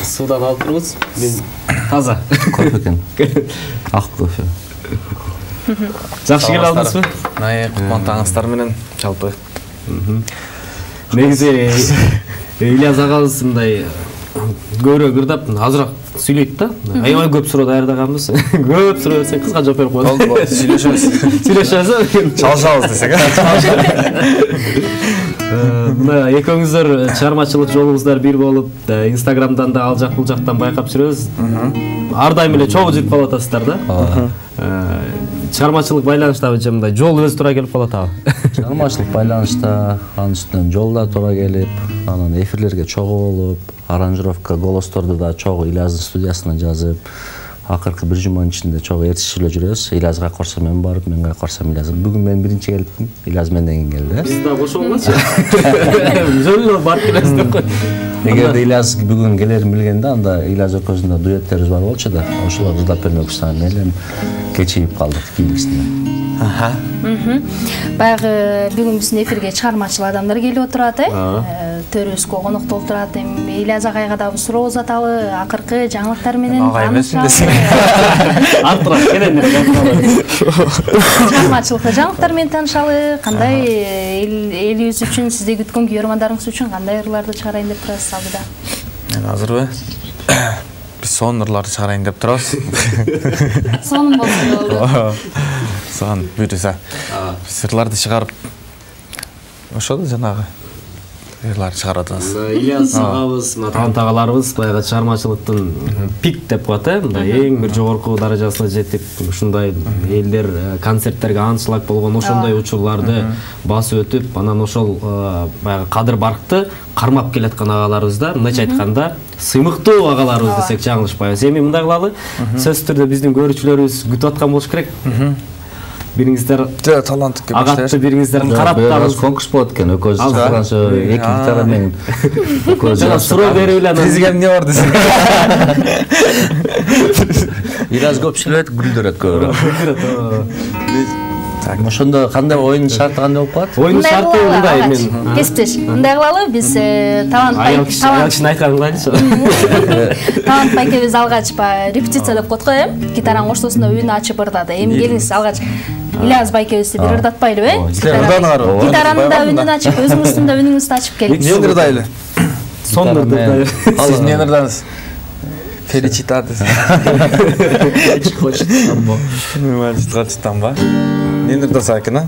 Судан алып тұрмыз. Мен таза. Кофе екен. Ақ кофе. Жақсы келе алдыңыз ба? Құтпан таңыстар менен жалпы. Негізі Ильяс ағамыз мындай көбірек ырдап азырақ сөйлейді да. Аябай көп сұрау даярдағанбыз. Көп сұрау берсең қызға жооп беріп қояды. Болды, сөйлешеміз. Сөйлешеміз. Чалшабыз десек. Мына экөөңүздөр чыгармачылык жолуңуздар бир болуп, Инстаграмдан да ал жак бул жактан байкап жүрөбүз. Ар дайым эле чогуу жүрүп калып атасыздар да. Чыгармачылык байланыштабы же мындай жол өзү туура келип калат абы? Чыгармачылык байланышта, анын үстүнөн жолда туура келип, анан эфирлерге чогуу болуп, аранжировка голосторду да чогуу Ильяздын студиясына жазып, акыркы бир жуманын ичинде чогуу ээрчишип жүрөбүз. Ильязга кайкырса мен барып, мен кайкырсам Ильяз. Бүгүн мен биринчи келиптим, Ильяз менден кийин келди. Биз да кошо болмачы. Жөн барып келесиз деп кой. Эгерде Ильяз бүгүн келерин билгенде, анда Ильяз экөөбүздүн дуэттерибиз бар болчу да. Ошолорду ырдап бермекчи анан элем кечигип калдык кийинкисинде. Баягы бүгүн биздин эфирге чыгармачыл адамдар келип отурат, төрүбүзгө конокто отурат. Эми Ильяз агайга дагы суроо узаталы, акыркы жаңылыктар менен таанышалы. Артырак келендер. Чыгармачылыкта жаңылыктар менен таанышалы, кандай элибиз үчүн, сизди күткөн көрөрмандарыңыз үчүн кандай ырларды чыгарайын деп турасыз алдыда? Азырбы? Биз сонун ырларды чыгарайын деп турабыз. Сонун болсун болду. Саған бұйырса, сырларды шығарып, ошода жанагы ырларды шығаратыңыз. Ильяс ағабыз, тагын тағаларыбыз баягы чыгармачылыктын пик деп коет, эң бир жогорку даражасына жетип, ушундай элдер концерттерге аңчылак болгон ошондой учурларды басып өтүп, анан ошол баягы кадыр баркты кармап келаткан агаларыбыз да, мындайча айтканда, сыймыктуу агаларыбыз десек жаңылышпайбыз. Эми мындай кылалы, сөзсүз түрдө биздин көрүүчүлөрүбүз күтүп аткан болуш керек. Бириңиздер таланттыкке агатты бириңиздер карап табыз. Конкурс болот экен, экөөбүз чыгарганча эки гитара менен. Жана суроо берип эле Президент эмне бар десең. Ильяз көп сүйлөйт, күлдүрөт көбүрөөк. Ошондо кандай оюнун шарты кандай болуп калат? Оюнун шарты мындай мен. Кесиптеш. Мындай кылалы, биз талантчын айтканын кылайлычы. Талант байкебиз алгач репетиция деп коет го, гитаранын коштосунда үнү ачып ырдады. Эми келиңиз алгач Ильяз байкебизди бир ырдатпайлыбы, Гитаранын да үнүн ачып, өзүңүздүн да үнүңүздү ачып келиңиз. Эмне ырдайлы? Сонун ырдайды. Сиз эмне ырдаңыз? Феличитатес. Феличитатестан ба? Эмне ырдаса экен, а?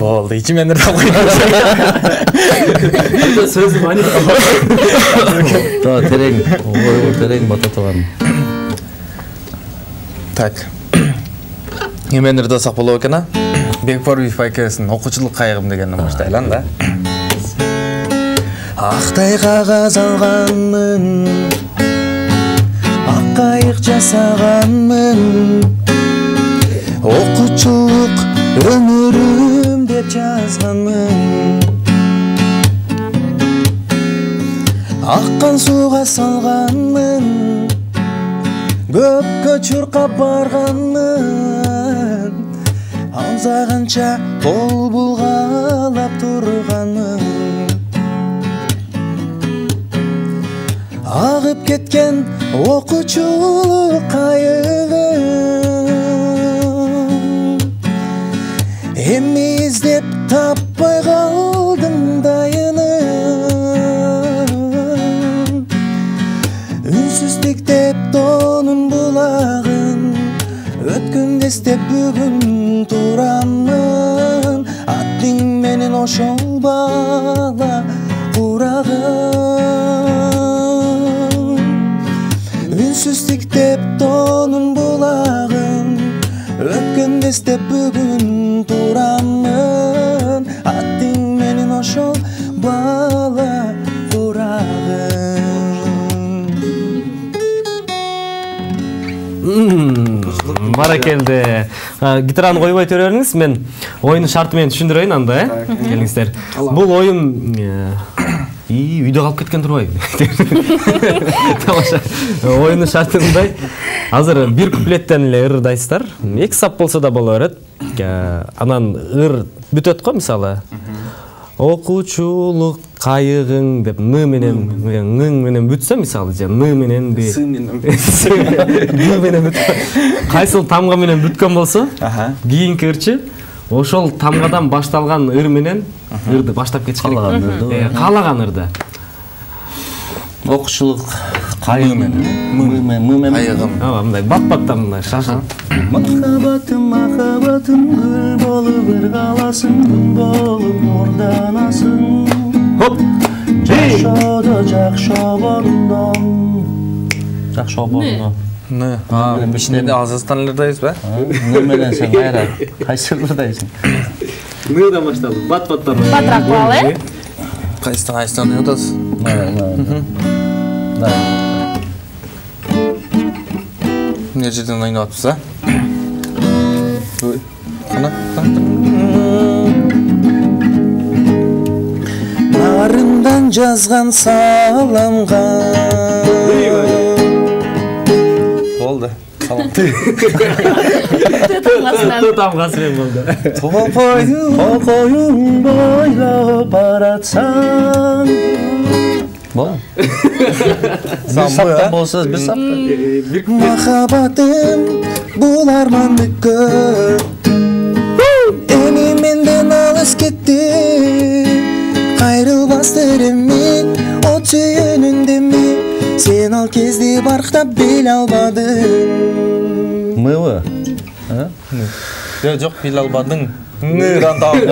Болду, ичимен ырдап койдум. Сөзүм ани. Терең бата турган. Так. Эмен ырдасак болот экен, а? Бекбаруев байкесин окуучулук кайгым дегенди баштайлы да. Актай кагаз алганмын, ак кайык жасаганмын, окуучулук өмүрүм деп жазганмын. Аккан сууга салганмын, көпкө чуркап барганмын, алзаганча кол булгалап турганмын. Агып кеткен окуучулук кайыгым, эми издеп таппай калдым дайыным. Үнсүз тиктеп тонун булагын, өткөндө эстеп бүгүн турамын. Аттың менен ошол бала курагым, үнсүз тиктеп тонун булагын, өткөндө эстеп бүгүн турамын. Аттың менен ошол бала курагым. Баракелде. Гитараны койбой төрөңүз, мен оюнун шарты менен түшүндүрөйүн анда, келиңиздер. Бул оюн үйдө калып кеткен турбайбы? Тамаша. Оюнун шарты мындай. Азыр бир куплеттен эле ырдайсыздар. 2 сап болсо да боло берет. Анан ыр бүтөт го, мисалы. окуучулук кайыгың деп ны менен ң менен бүтсө мисалы же ны менен ны менен кайсыл тамга менен бүткөн болсо кийинки ырчы ошол тамгадан башталган ыр менен ырды баштап кетиш керек. Каалаган ырды. Окуучулук кайыгы менен Кайыгым. Ооба, мындай бат-баттан мындай шашыл. Махаббатым, махаббатым гүл болуп бир каласың, күн болуп нурданасың. Хоп. Жакшоодо жакшобондон. Жакшобондон. Ны. Бишинде Азастанлардайбыз ба? Ны менен сен кайра кайсылырдайсың? Ныдан башталды. Бат-баттан. Батыраак кылалы. Кайсынан атасыз? Не жерден ойнатыпсыз, а? Нарымдан жазган саламга. Болды. Салам. Тамгасы менен болду. Koyun boylап баратсаң. Бол. Bir saptan bolsa bir saptan. Махаббатым бул арманды көп. Эми менден алыс кетти. Кайрылбастыр эми от сүйүүнүндө сен ал кезде барктап биле албадың. Мывы? Жок, биле албадың. Ныдан табып.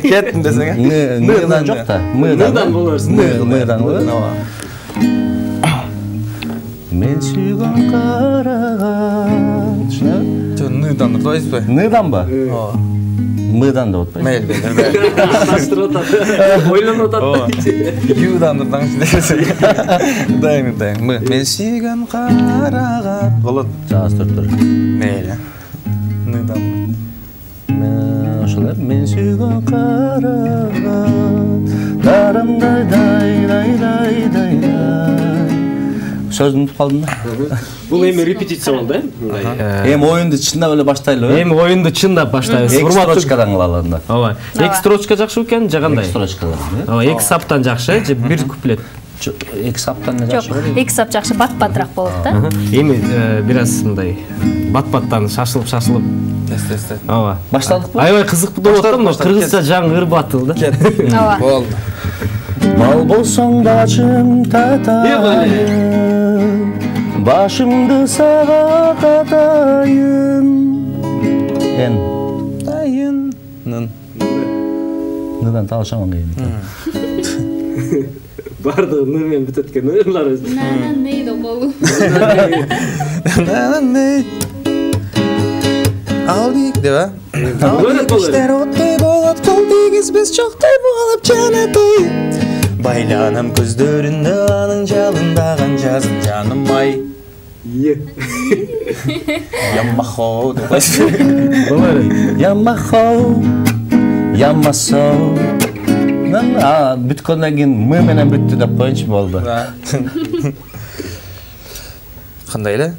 Кеттим десең. Ныдан жок да. Ныдан болорсуң. Ныдан. Мен сүйгөн карагат. Жо, ныдан ырдайсыз ба? Ныдан ба? Ооба. Мыдан да отпайсың. Мейли, Таштырып атат. Ойлонуп атат. Юдан ырдаңыз десең. Дайым. Мен сүйгөн карагат. Болот. Жаастыртыр. Мейли. Ныдан. Ошолар мен сүйгөн карагат. Дарымдай дай. Сөздүн утуп калдым да. Бул эми репетиция болду, мындай. Эми оюнду чындап эле баштайлы. Эми оюнду чындап баштайбыз. Эки строчкадан кылалы анда. Ооба. Эки строчка жакшы экен, же кандай? Эки строчкадан. Ооба, эки саптан жакшы, же бир куплет. Эки саптан эле Жок, жакшы. эки сап жакшы бат-батыраак болот да. Эми бир аз мындай бат-баттан шашылып. Тесте. Ооба. Баштадыкпы? Аябай кызыктуу болуп атты, мына кыргызча жаңы ыр батыл да. Ооба. Болду. Мал болсоң бачым татайын, башымды сага катайын. Тайын. Ныдан талашаман кейин. Бардыгы ны менен бүтөт экен ырлар өзү. Нейди болу. Алдик деп, а? Болот. Иштер оттой болот, кол тийгизбес чоктой болуп жанатой. Байланам көздөрүндө анын жалындаган жазын жаным ай. Ямахо деп койсу. Болор. Ямахо, ямасо. Бүткөндөн кийин мы менен бүттү деп коюнчу болду. Кандай эле?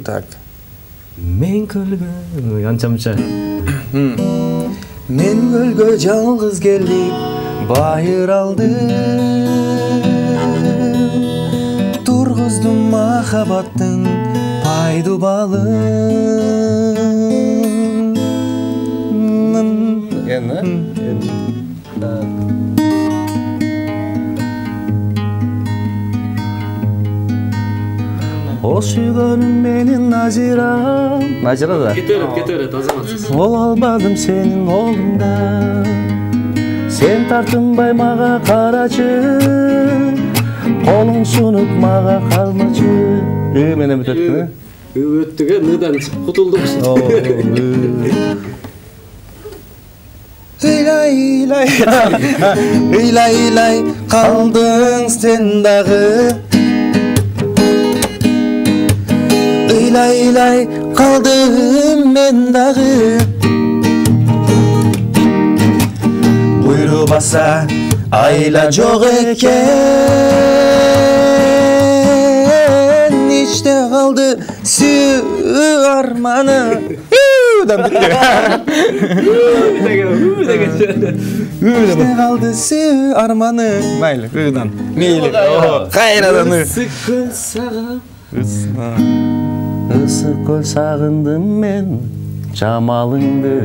Так. Мен көлгө анча-мынча. Мен көлгө жалгыз келип байыр алдым. Тургуздум махаббаттын пайду балын. О сүйгөнүм менин Назира. Назира да. Кетерет, азаматсыз. Ол албадым сенин олуңда. Сен тартынбай мага карачы. Колуң сунуп мага калмачы. Менен бүтөт. Өттүгө ныдан кутулдук. Ыйлай калдың сен дагы. Ыйлай калдым мен дагы. Буйру баса айла жок экен. Ичте калды сүйүү арманы. Кечте калды сүй арманы. Майлы, ыдан. Мейли. Кайрадан ы. Sıkın sağa. Ысык көл сагындым мен жамалыңды.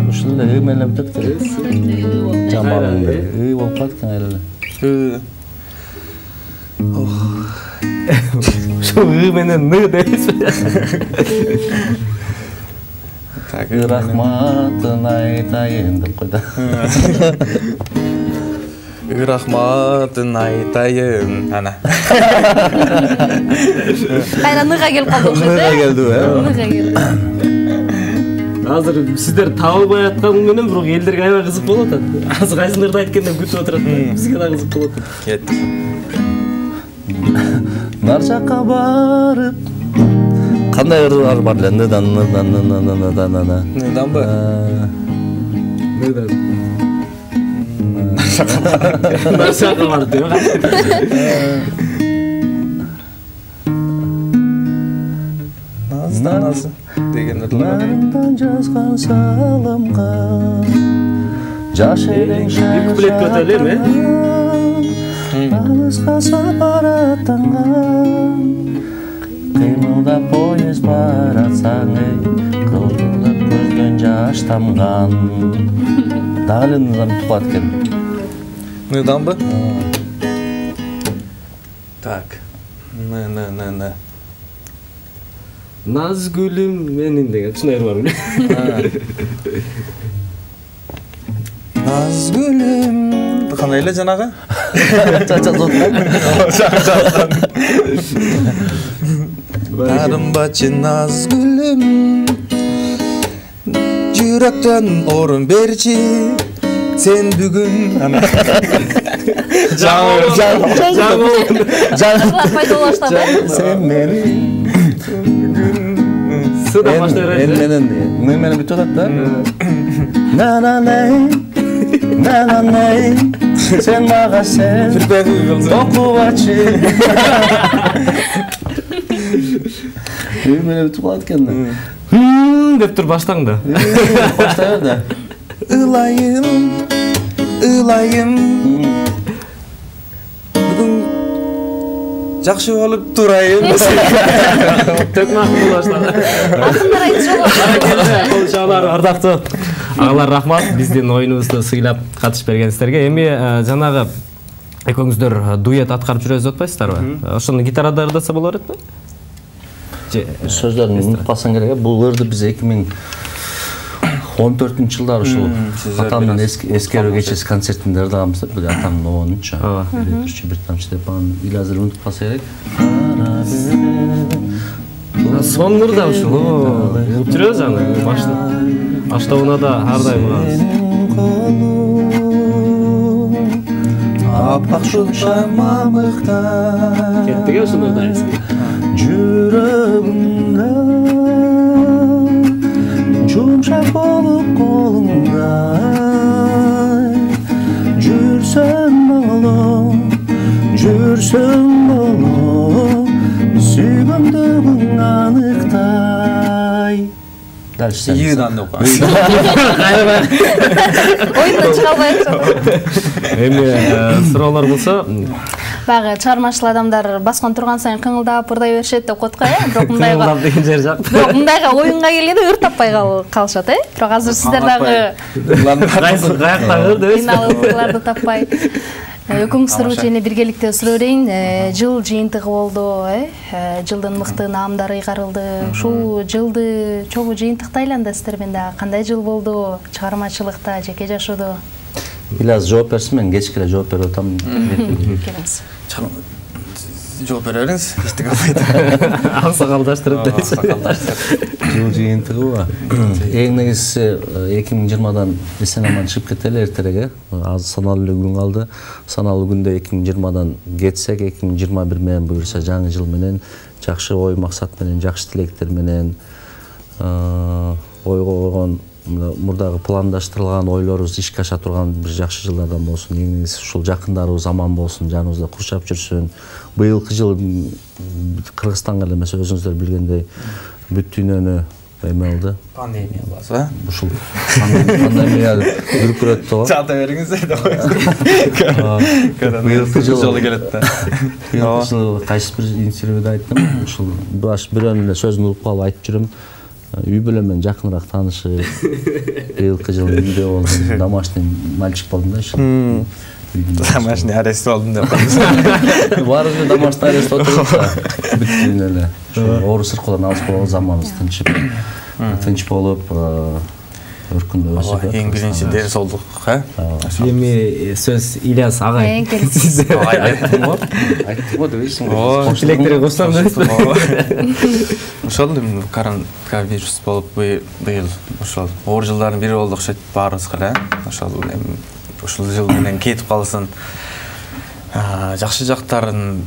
Ушундай менен бүтөт керек. Жамалыңды. Болуп калат экен айла. Şu menен ны дейсиз. Рахматын айтайын деп койду. Рахматын айтайын. Ана. Кайра ныга келип калды окшойт. Ныга келди, Ныга келди. Азыр сиздер табылбай аткан менен бирок элдерге аябай кызык болуп атат. Азыр кайсыңдарды айтып келдим күтүп отурат. Бизге да кызык болуп атат. Кетти. Нар жакка барып кандай ырлар бар эле? Ныдан. Ныданбы? Ныдан. Нарсака бар деп. Назданасы деген ырлар. Нарымдан жазган саламга жаш элең Bir kuplet götürelim mi? Алыска сапар аттанган кыймылдап поезд баратсаң кылдырдап көздөн жаш тамган. Дагы ныдан тугат экен. Ныданбы? Так. Ны. Nazgülüm menin деген. Ушундай бар беле. Назгүлүм. Кандай эле жанагы? Нарымбачы назгүлүм. Жүрөктөн орун берчи. Sen бүгүн Пайда баштады. Sen meni Sıda başlayır. менен бүтүп атат да. Нананай сен мага сен окубачы. Менен бүтүп калат экен да. Деп тур баштаң да. Баштай бер да. Ылайым бүгүн жакшы болуп турайын. Төкмак баштады. Акындар айтып Кол чалар ардактуу агалар, рахмат биздин оюнубузду сыйлап катышып бергениңиздерге. Эми жанагы экөөңүздөр дуэт аткарып жүрөсүз атпайсыздарбы? Ошону гитарада ырдаса боло беретпи? Сөздөрүн унутпасаң керек. Бул ырды биз 2014-жылдар ушул атамдын эскерүү кечеси концертинде ырдаганбыз да. Бул атамдын оонунчу. Бир тамчы деп анан азыр унутпаса керек. Сонун ырда ушул. Угуп жүрөбүз аны баштабына да ар дайым угабыз. Апак шулча мамыкта. Кеттиге ушуну ырдайбыз. Жүрөгүмдө жумшак болуп колуңдай жүрсөң боло сүйгөмдөгүң аныктай. Дальше Ийдан деп кой. Ойундан чыга албай атат. Эми суроолор болсо, Баягы чыгармачыл адамдар баскан турган сайын кыңылдап ырдай беришет деп коет го, Бирок кыңылдап деген жер жак. Бирок мындайга оюнга келгенде ыр таппай калышат, Бирок азыр сиздер дагы Каяктан ырды финалдарды таппай. Экөөңүздөр менен биргеликте сүрө берейин. Жыл жыйынтыгы болду, жылдын мыкты наамдары ыйгарылды. Ушул жылды чогуу жыйынтыкта айландырасыздар мен дагы. Кандай жыл болду? Чыгармачылыкта, жеке жашоодо? Илаз жооп берсин, мен кечке эле жооп берип атам. Келиңиз. Жооп бере бериңиз. Эчтеке албайт. Аксакалдаштырып дейсиз. Жыл жыйынтыгыбы? Эң негизгиси 2020-дан эсен-аман чыгып кетели эртерээк. Аз саналуу эле күн калды. Саналуу күндө 2020-дан кетсек, 2021 менен буюрса жаңы жыл менен жакшы ой максат менен, жакшы тилектер менен ойго койгон мурдагы пландаштырылган ойлорубуз ишке аша турган бир жакшы жылдардан болсун. Эң негизи ушул жакындарыбыз аман болсун, жаныбызда курчап жүрсүн. Быйылкы жыл Кыргызстанга эле эмес, өзүңүздөр билгендей бүт дүйнөнү эме кылды. Пандемия болсо, Ушул пандемия үркүрөт го. чата бериңиз деп Быйылкы жолу келет да. Быйылкы жыл кайсы бир интервьюда айттым. Ушул баш бирөөнү эле сөзүн угуп калып айтып жүрөм. Үй бүлө менен жакыныраак таанышып, быйылкы жылы үйдө болдум, домашний мальчик болдум да ушул. Домашний арест болдум деп. Баарыбыз домашний арест отуруп бүт дүйнө эле. Оору сыркуулардан алыс болгон заманыбыз тынч болуп, өркүндөө өсүп. Эң биринчи ден соолук, Эми сөз Ильяс агай. Айттым го дебейсиң го. Тилектерге кошсом дебейсиң. Ошол эми коронавирус болуп быйыл ошол оор жылдардын бири болду окшойт баарыбызга эле. Ошол эми ушул жыл менен кетип калсын. Жакшы жактарын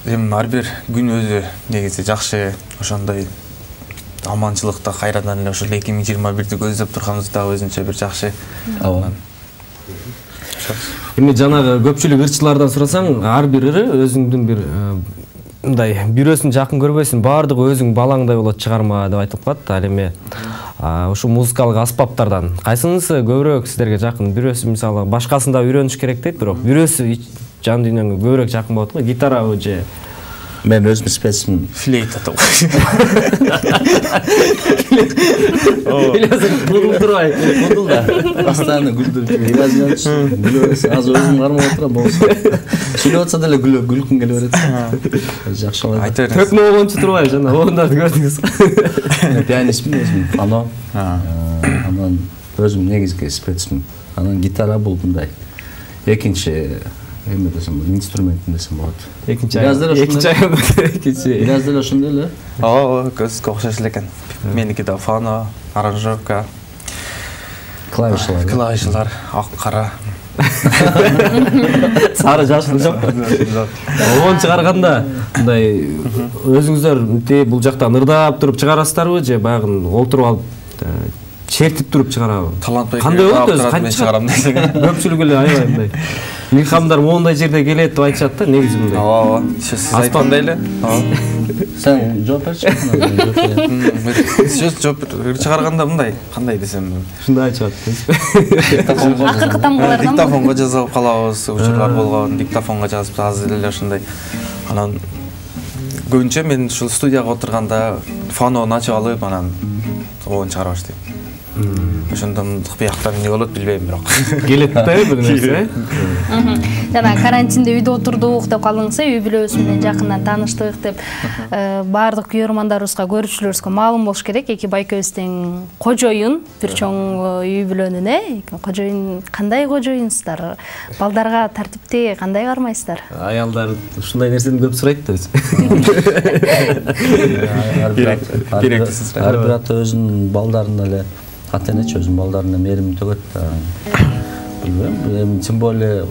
эми ар бир күн өзү негизи жакшы, ошондой аманчылыкта кайрадан эле ошол 2021-ди көздөп турганыбыз да өзүнчө бир жакшы. Эми жанагы көпчүлүк ырчылардан сурасаң, ар бири өзүңдүн бир мындай бирөөсүн жакын көрбөйсүң, баардыгы өзүң балаңдай болот чыгарма деп айтылып калат. Ал эми ушу музыкалык аспаптардан кайсынысы көбүрөөк сиздерге жакын? Бирөөсү мисалы башкасын да үйрөнүш керек дейт, бирок бирөөсү жан дүйнөңө көбүрөөк жакын болот го. Гитарабы же Мен өзүм спецмин. Флейта деп. Гүлдүр турбай, Гүлдүр да. Постоянно гүлдүр. Гүлөс аз өзүм кармап отурам болсо. Сүйлөп атса деле гүлкүн келе берет. Жакшы болот. Айтыр. Төкмө болгончу турбай, жана ондарды көрдүңүз. Пианистмин өзүм, фано. Анан өзүм негизги спецмин. Анан гитара бул мындай. Экинчи эме десем, инструментин десем болот. Экинчи Ильяс деле ошондой эле. Көзгө окшош экен. Меники да фано, аранжировка, клавишалар, ак кара. Сары жашыл жок. Огон чыгарганда мындай өзүңүздөр мынтип бул жактан ырдап туруп чыгарасыздарбы же баягы олтуруп алып чертип туруп чыгарабы? Кандай болот өзү? Кантип чыгарам десең? Көпчүлүк эле аябай мындай илхамдар моундай жерде келет деп айтышат да, негизи мындай. Сиз айткандай эле. Сен жооп берчи. Сөз жооп чыгарганда мындай, кандай десем, ушундай чыгат. Акыркы тамгалардан диктофонго жазып калабыз, учурлар болгон, диктофонго жазып азыр эле ошондой. Анан көбүнчө мен ушул студияга отурганда фонону ачып алып, анан оон чыгара баштайм. Ошондон бияктан эмне болот билбейм, бирок Келет да бир нерсе. жана карантинде үйдө отурдук деп калдыңыз, үй бүлөбүз менен жакындан тааныштык деп баардык күйөрмандарыбызга, көрүүчүлөрүбүзгө маалым болуш керек. Эки байкебиз тең кожоюн, бир чоң үй бүлөнүн, кожоюн кандай кожоюнсуздар? Балдарга тартипти кандай кармайсыздар? Аялдар ушундай нерсени көп сурайт да биз. Ар бир ата өзүнүн балдарын эле ата-энечи өзүнүн балдарына мээрим төгөт да. Билбейм, тем более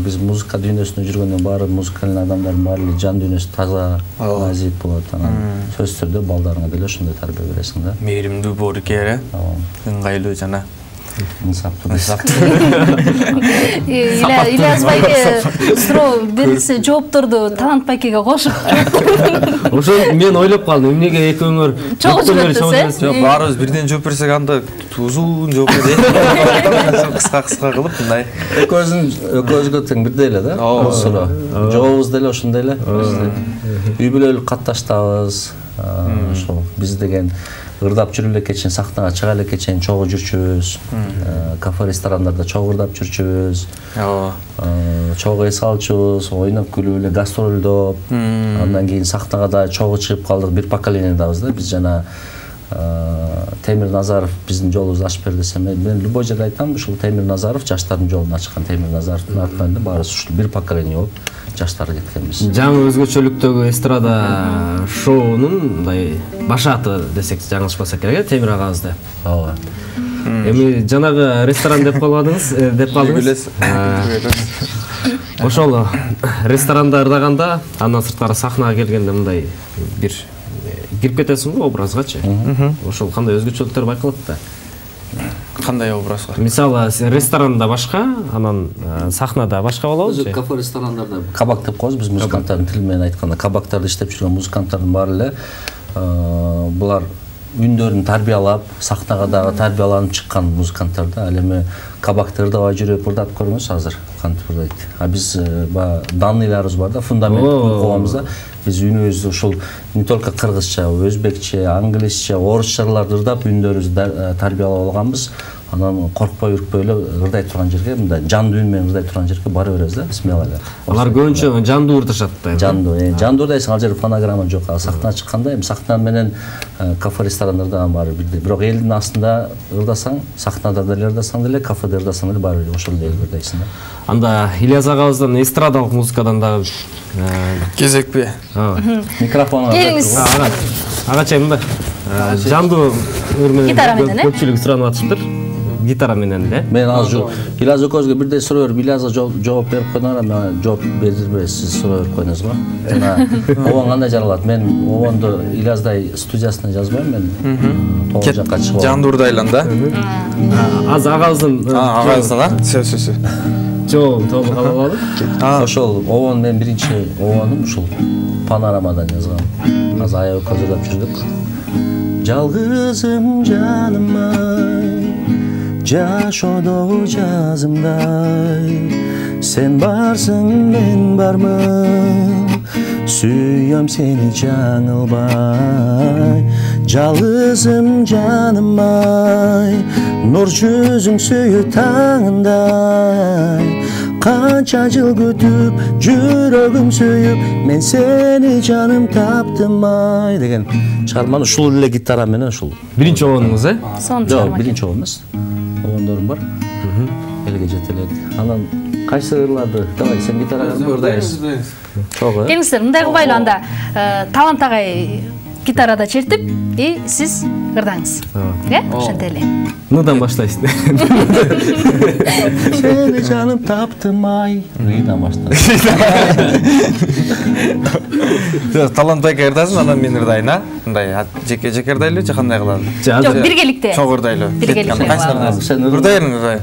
биз музыка дүйнөсүндө жүргөндөн баары музыкальный адамдардын баары жан дүйнөсү таза, назик болот. Анан сөзсүз түрдө балдарыңа деле ошондой тарбия бересиң да. Мээримдүү, боорукер, ыңгайлуу жана инсаптуу. Ильяс байке суроо берилсе жоопторду Талант байкеге кошуп. Ошол мен ойлоп калдым, эмнеге экөөңөр чогуу жүрөсүз? Жок, баарыбыз бирден жооп берсек анда узун жооп берет. Кыска кылып мындай. Экөөбүзгө тең бирдей эле да. Суроо. Жообуз деле ошондой эле. Үй бүлөлүк катташтабыз. Ошол биз деген ырдап жүрүп элекке чейин, сахнага чыга элекке чейин чогуу жүрчүбүз. Кафе, ресторандарда чогуу ырдап жүрчүбүз. Чогуу эс алчубыз, ойноп күлүп эле гастролдоп. Андан кийин сахнага да чогуу чыгып калдык. Бир поколениядабыз да. Биз жана Темир Назаров биздин жолубузду ачып берди десем, мен любой жерде айтам, ушул Темир Назаров жаштардын жолун ачкан. Темир Назаровдун артынан баарыбыз ушул бир поколение болуп жаштар кеткенбиз. Жаңы өзгөчөлүктөгү эстрада шоунун мындай башаты десек жаңылышпасак керек, Темир агабызды. Ооба. Эми жанагы ресторан деп калдыңыз. Ошол ресторанда ырдаганда, андан сырткары сахнага келгенде мындай бир кирип кетесиң го образгачы. Ошол кандай өзгөчөлүктөр байкалат да. кандай образ бар? Мисалы ресторанда башка, анан сахнада башка болобу же? Кафе ресторандарда кабак деп коебуз биз музыканттардын тили менен айтканда. Кабактарда иштеп жүргөн музыканттардын баары эле булар үндөрүн тарбиялап, сахнага дагы тарбияланып чыккан музыканттар да. Ал эми кабакты ырдабай жүрүп ырдап көрмөс азыр кантип ырдайт. А биз баягы данныйларыбыз бар да, фундамент коебуз да. Биз үнүбүздү ушул не только кыргызча, өзбекче, англисче, орусчаларды ырдап үндөрүбүздү тарбиялап алганбыз. Анан коркпой үркпөй эле ырдай турган жерге, мындай жандуу үн менен ырдай турган жерге бара беребиз да, смело эле. Алар көбүнчө жандуу ырдашат да. Жандуу ырдайсың, ал жерде фонограмма жок. Сахнага чыкканда эми сахна менен кафе ресторандарда баары бирдей. Бирок элдин астында ырдасаң, сахнада деле ырдасаң деле, кафеде ырдасаң деле баары ошол эле ырдайсың да. Анда Ильяс агабыздан эстрадалык музыкадан дагы Кезекпи? Микрофон Келиңиз. Агачай мында жандуу ыр менен Гитара менен, көпчүлүк суранып атыптыр. Гитара менен эле. Мен азыр Ильяс экөөбүзгө бирдей суроо берип, Ильязга жооп берип койдуңар, мен жооп бербейсиз, сиз суроо берип койдуңуз го. Жана обон кандай жаралат? Мен обонду Ильяздай студиясына жазбайм, мен тоғыз жакка чыгып. Жандуу ырдайлан да? Азыр агабыздын Агабыздан, сөз. жообун тобу кабыл алып. Ошол обон мен биринчи обонум ушул панорамадан жазгам. Азыр аябай көп ырдап жүрдүк. Жалгызым жаным ай, жашоодогу жазымдай, сен барсың мен бармын, сүйөм сени жаңылбай. Жалгызым жаным ай, нур жүзүң сүйүү таңындай, канча жыл күтүп жүрөгүм сүйүп, мен сени жаным таптым ай деген чыгарманы ушул эле гитара менен ушул. Биринчи обонуңуз, Жок, биринчи обон эмес. Обондорум бар. Элге жетелек. Анан кайсы ырларды? Давай, сен гитарага ырдайсың. Чогуу. Келиңиздер, мындай кылбайлы анда. Талант агай гитарада чертип, сиз ырдаңыз. Ошентип эле. Нудан баштайсың. Сени жаным таптым ай. Рыйдан баштайсың. Талант байка ырдасың, анан мен ырдайын, а? Мындай жеке ырдайлы же кандай кылалы? Жок, биргеликте. Чогуу ырдайлы. Биргеликте. Кайсыны ырдайсың? Сен ырдайсың.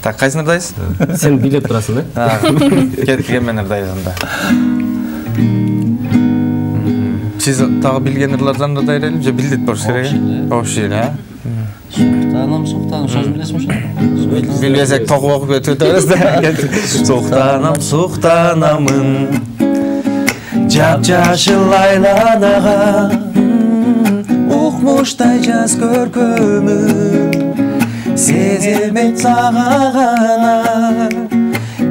Так, кайсыны ырдайсың? Сен билеп турасың да? Кеткен мен ырдайын анда. Сиз тагы билген ырлардан ырдай эле же билдит болуш керек? Общий, а? Суктаным, сөзүн билесиңби ошо? Билбесек токуп окуп өтөбүз да. Суктанамын. Жап-жашыл айланага, укмуштай жаз көркөмү, сезилбейт сага гана,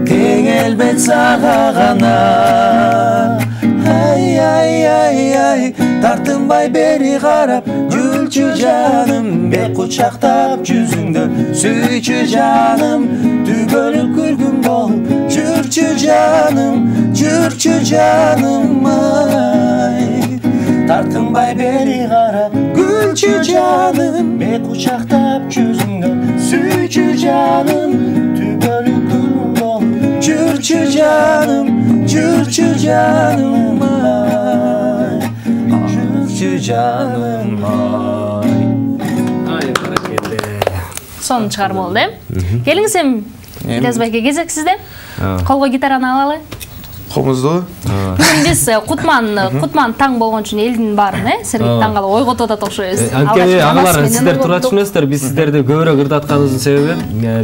тең элбет сага гана. Ай, тартынбай бери карап, жүрчү жаным, бек кучактап жүзүңдө, сүйчү жаным, түбөлүк күлгүм болуп, жүрчү жаным, ай. Тартынбай бери карап, күлчү жаным, бек кучактап жүзүңдө, сүйчү жаным, түбөлүк күлгүм болуп, жүрчү жаным, ай. Жүрчү жаным, ай. Сонун чыгарма болду, Келиңиз эми Ильяс байке, кезек сизде. Колго гитараны алалы. Комузду? Бүгүн биз Кутман таң болгон үчүн элдин баарын, Сергей таң калып ойготуп атат окшойбуз. Анткени агалар сиздер тура түшүнөсүздөр, биз сиздерди көбүрөөк ырдатканыбыздын себеби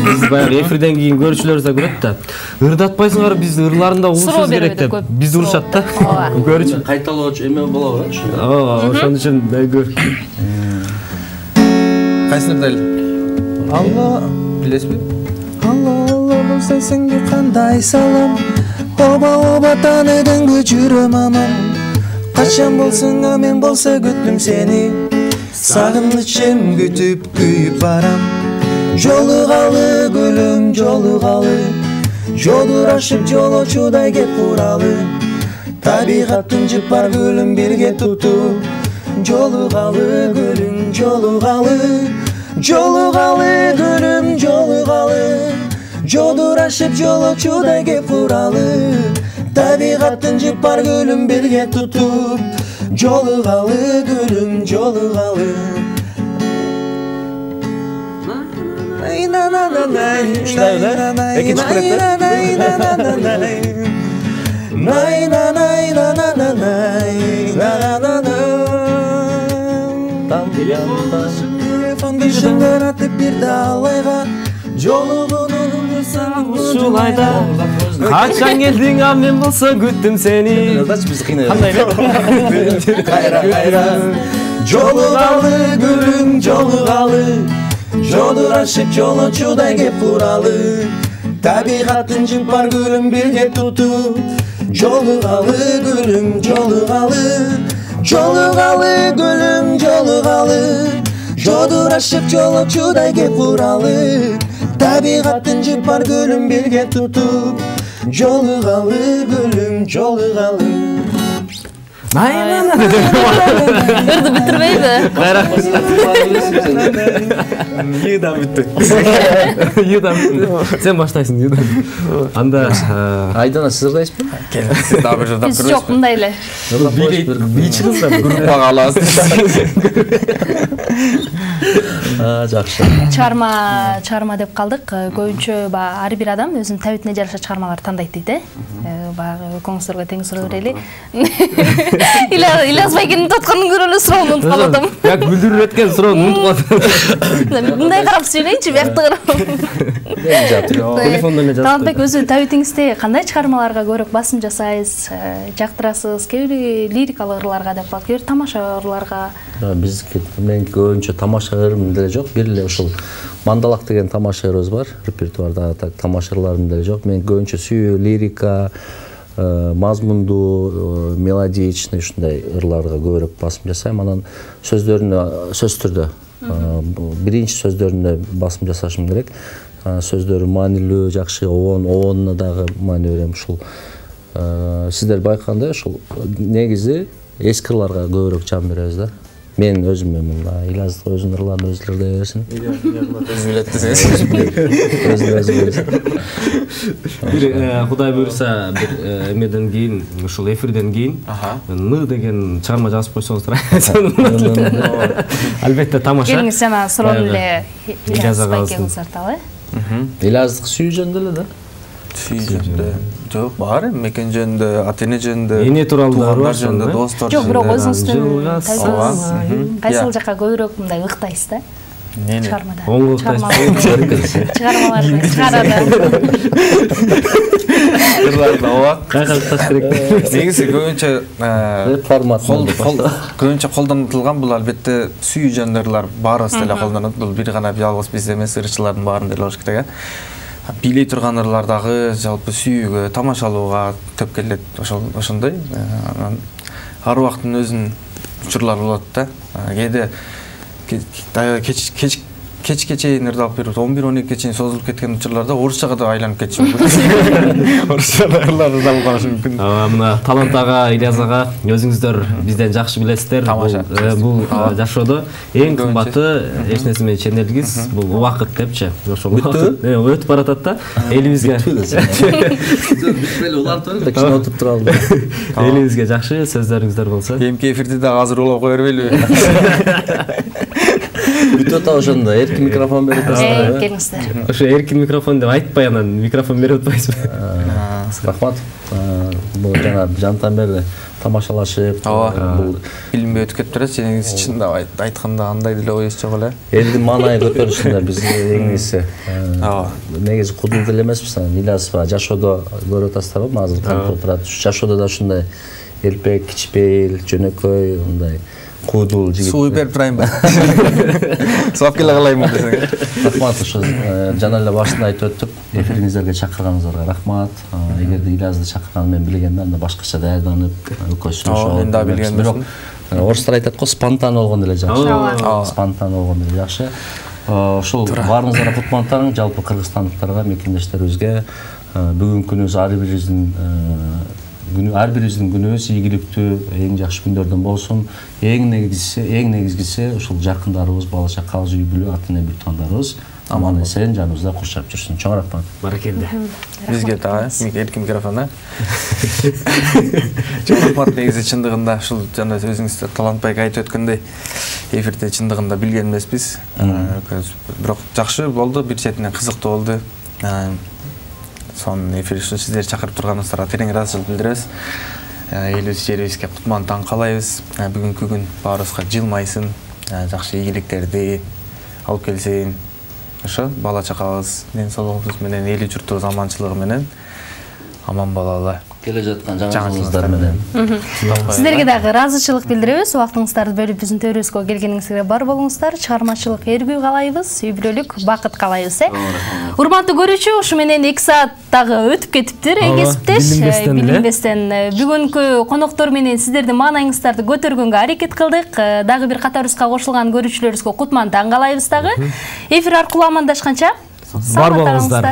биз баягы эфирден кийин көрүүчүлөрүбүз да көрөт да. Ырдатпайсыңар, биз ырларында угушубуз керек деп. Бизди урушат да. Көрүүчү Кайталоочу эме болобу, ошондо. Ошон үчүн көп. Кайсыны ырдайлы? Алла, билесизби? Алла, болсо сенге кандай салам? Оба таныдыңбы жүрөм аман, качан болсуң мен болсо күттүм сени, сагынычым күтүп күйүп барам. Жолугалы гүлүм, жолугалы, жолурашып жолочудай кеп куралы, табигаттын жыпар гүлүн бирге тутуп. Жолугалы гүлүм, жолугалы, жолугалы гүлүм, жолугалы, жолурашып жолочудай кеп куралы, табигаттын жыпар гүлүн бирге тутуп. Жолугалы гүлүм, жолугалы. Ушундай эле. Экинчи куплетте. Телефонду шыңгыратып бирди алайга, жолугунун Ушулайда качан келдиң а мен болсо күттүм сени. Биз кыйнай. Кандай эле? кайра жолугалы гүлүм жолугалы, жолурашып жолочудай кеп уралы, табигаттын жымпар гүлүн бирге тутуп, жолугалы гүлүм жолугалы, жолугалы гүлүм жолугалы, жолурашып жолочудай кеп уралы, табигаттын жымпар гүлүн бирге тутуп, жолугалы гүлүм жолугалы. Өрдү бүтүрбөйбү? Йыдан бүттү. Йыдан бүттү. Сен баштайсың йыдан. Анда Айдана сиз ырдайсызбы? Сиз дагы бир жырдап Биз жок мындай эле. би чыгызда группага аласыз. Жакшы. Чыгарма деп калдык. Көбүнчө ар бир адам өзүнүн табитине жараша чыгармалар тандайт дейт, Баягы экөөңүзгө тең суроо берели. Ильяс байкенин тотконун көрө эле суроону унутуп калдым. Я күлдүрүп өткөн суроону унутуп калдым. Мындай карап сүйлөйүнчү, биякта карап. Телефондон эле жазып. Талантбек, өзү табитиңизде кандай чыгармаларга көбүрөөк басым жасайсыз, жактырасыз? Кээ бири лирикалык ырларга деп калат, кээ бири тамаша ырларга. Биз мен көбүнчө тамаша ырым деле жок. Бир эле ушул Мандалак деген тамаша ырыбыз бар. Репертуарда тамаша ырларым деле жок. Мен көбүнчө сүйүү, лирика, мазмундуу, мелодичный ушундай ырларга көбүрөөк басым жасайм. Анан сөз түрдө биринчи сөздөрүнө басым жасашым керек. Сөздөрү маанилүү, жакшы, оонуна дагы маани берем. Ушул сиздер байкагандай ушул негизи эски ырларга көбүрөөк жан беребиз да. Мен өзүм Ильяс өзүнүн ырларын өзү ырдай берсин. Өзү билет десеңиз. Кудай буйрса бир эмеден кийин, ушул эфирден кийин Ны деген чыгарма жазып койсоңуздар. Албетте тамаша. Келиңиз жана суроону эле Ильяс байкеңиз арталы. Ильяздык сүйүү жөнүндө эле да. Сүйүү жөнүндө жок, бар мекен жөнүндө, ата эне жөнүндө, эне тууралуу туугандар жөнүндө, достор жөнүндө. Жок, бирок өзүңүздүн Ооба. кайсыл жакка көбүрөөк мындай ыктайсыз да? Чыгармада. Оңго ыктайсыз. Чыгармаларды чыгарады. Ырларда ооба. Кайга ыкташ керек? Негизи көбүнчө Формат. көбүнчө колдонулган бул албетте сүйүү жөнүндө ырлар баарыбыз деле колдонот. Бул бир гана жалгыз биз эмес, ырчылардын баарын деле болуш керек. Бийлей турган ырлар дагы жалпы сүйүүгө, тамашалууга төп келет. Ошондой. Ар убакыттын өзүнүн учурлары болот да. Кээде кечке чейин ырдалып берип, 11-12 чейин созулуп кеткен учурларда орусчага да айланып кетиши мүмкүн. Орусчада ырлар ырдалып калышы мүмкүн. Мына Талант ага, Ильяс ага, өзүңүздөр бизден жакшы билесиздер. Бул жашоодо эң кымбаты эч нерсе менен ченелгиз, бул убакыт депчи. Ошол убакыт өтүп баратат да. Элибизге Бүтпөйлү улантып да кичине отуруп туралды. Элибизге жакшы сөздөрүңүздөр болсо. Эмки эфирди да азыр улап кое бербейлиби? Бүтөт ошондо эркин микрофон берип атасыздар. Келиңиздер. Ошо эркин микрофон деп айтпай анан микрофон берип атпайсызбы? Рахмат. Бул жана жантан бери тамашалашып, бул билинбей өтүп кетип турат. Сенеңиз чындап айтканда андай деле оюбуз жок эле. Элдин маанайы көтөрүшүндө биз эң ээси. Негизи кудул деле эмеспиз. Ильяс жашоодо көрүп атасыздарбы? Азыр кантип отурат. Жашоодо да ушундай элпек, кичпейил, жөнөкөй, мындай кудул жигит. Суу берип турайынбы? Сууап келе калайынбы десең. Рахмат, ошо жана эле башында айтып өттүк. Эфириңиздерге чакырганыңыздарга рахмат. Эгерде Ильязды чакырганын мен билгенде анда башкача даярданып, экөөбүз сүйлөшүп. Мен да билген бирок орустар айтат го, спонтан болгон деле жакшы. Спонтан болгон деле жакшы. Ошол баарыңыздарга кутмандтарың, жалпы кыргызстандыктарга, мекендештерибизге бүгүнкү күнүбүз ар бирибиздин күнүбүз ийгиликтүү, эң жакшы күндөрдөн болсун. Эң негизгиси ушул жакындарыбыз, бала чакабыз, үй бүлө, ата эне туугандарыбыз аман эсен жаныбызда курчап жүрсүн. Чоң рахмат. Баракелде. Бизге дагы эркин микрофон. Чоң рахмат. Негизи чындыгында ушул жана өзүңүз Талантбек айтып өткөндөй эфирде чындыгында билген эмеспиз. Бирок жакшы болду, бир четинен кызыктуу болду. Сон эфир үчүн сиздерди чакырып турганыңыздарга терең ыраазычылык билдиребиз. Элибиз жерибизге кутман таң каалайбыз. Бүгүнкү күн баарыбызга жылмайсын, жакшы ийгиликтерди алып келсин. Ошо бала чакабыз, ден соолугубуз менен, эл журтубуз аманчылыгы менен аман болалы. Келе жаткан жаңы жылыңыздар менен. Сиздерге дагы ыраазычылык билдиребиз. Убактыңыздарды бөлүп биздин төрүбүзгө келгениңизге бар болуңуздар. Чыгармачылык эргүү каалайбыз, үй бүлөлүк бакыт каалайбыз. Урматтуу көрүүчү, ушу менен 2 саат дагы өтүп кетиптир. Кесиптеш, билинбестен бүгүнкү коноктор менен сиздердин маанайыңыздарды көтөргөнгө аракет кылдык. Дагы бир катарыбызга кошулган көрүүчүлөрүбүзгө кутман таң каалайбыз дагы. Эфир аркылуу амандашканча бар болуңуздар.